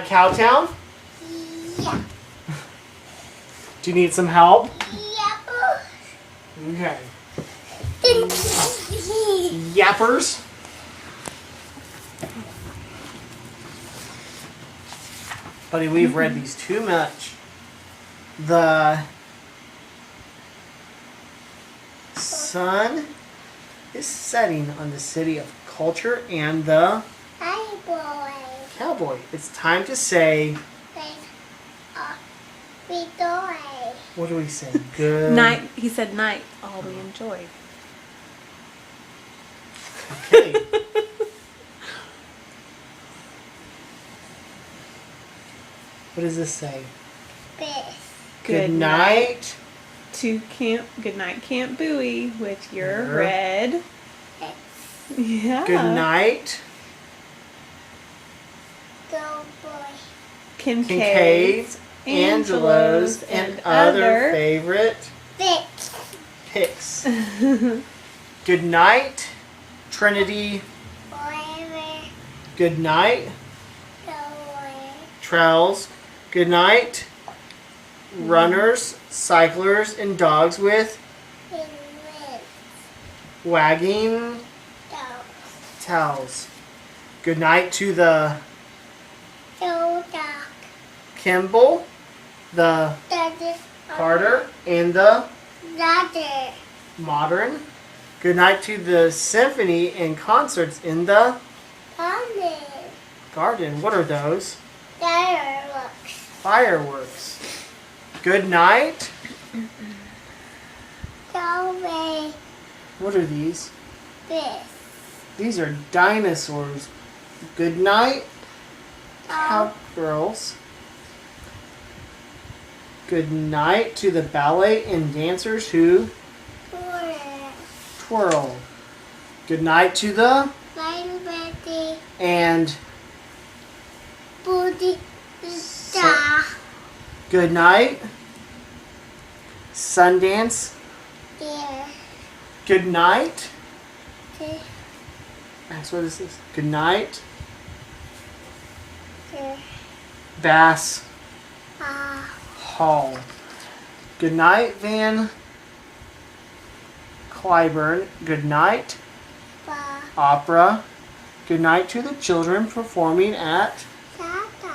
night, Cowtown? Yeah. Do you need some help? Yeah. Okay. Yappers. Buddy, we've read these too much. The sun is setting on the city of culture and the Hi, boy. cowboy. It's time to say, We do. what do we say? Good Night. He said night. All we enjoyed. Okay. What does this say? Good night. To camp. Good night, Camp Bowie with your Sure. red. Yeah. Good night. Go, boy. Kincaid's, Angelo's, and other favorite Fix. picks. Good night, Trinity. Forever. Good night, Go away. Trails. Good night, runners, cyclers, and dogs with In with. wagging Go. tails. Good night to the Go, dog. Kimball, the That is Carter, and the Ladder. Modern. Good night to the symphony and concerts in the Honey. garden. What are those? Fireworks. Fireworks. Good night. Go away. What are these? This. These are dinosaurs. Good night, cowgirls. Good night to the ballet and dancers who twirl. Good night to the Betty. and Booty. Da. good night, Sundance. There. Good night. There. That's what this is. Good night, There. Bass Ah. Hall. Good night, Van Cliburn. Good night, Ba. Opera. Good night to the children performing at Tata.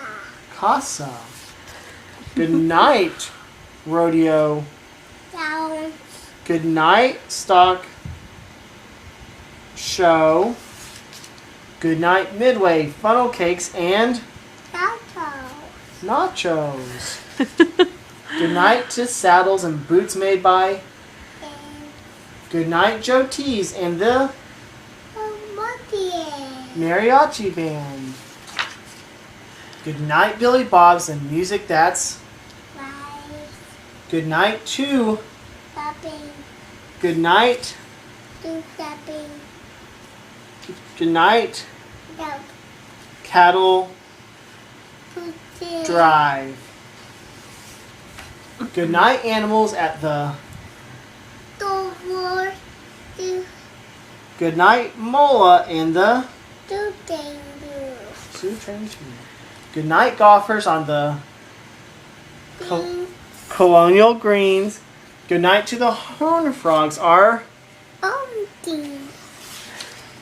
Casa. Good night, Rodeo. Down. Good night, Stock Show. Good night, Midway, Funnel Cakes, and Tato. Nachos. Good night to Saddles and Boots made by And Good night, Joe Tees and the monkey. Mariachi Band. Good night, Billy Bob's and music that's Bye. good night to Puppy. good night, Do puppy. good night, No. Cattle Pussy. Drive. Good night, animals at the Do war. Do good night, Mola and the dangerous. Sioux Train. Good night, golfers on the Colonial Greens. Good night to the Horned Frogs are. Auntie.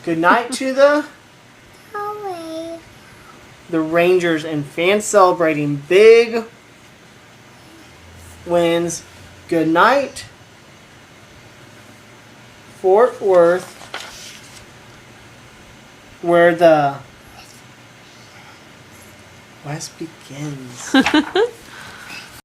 Good night to the Away. Rangers and fans celebrating big wins. Good night, Fort Worth, where the West begins.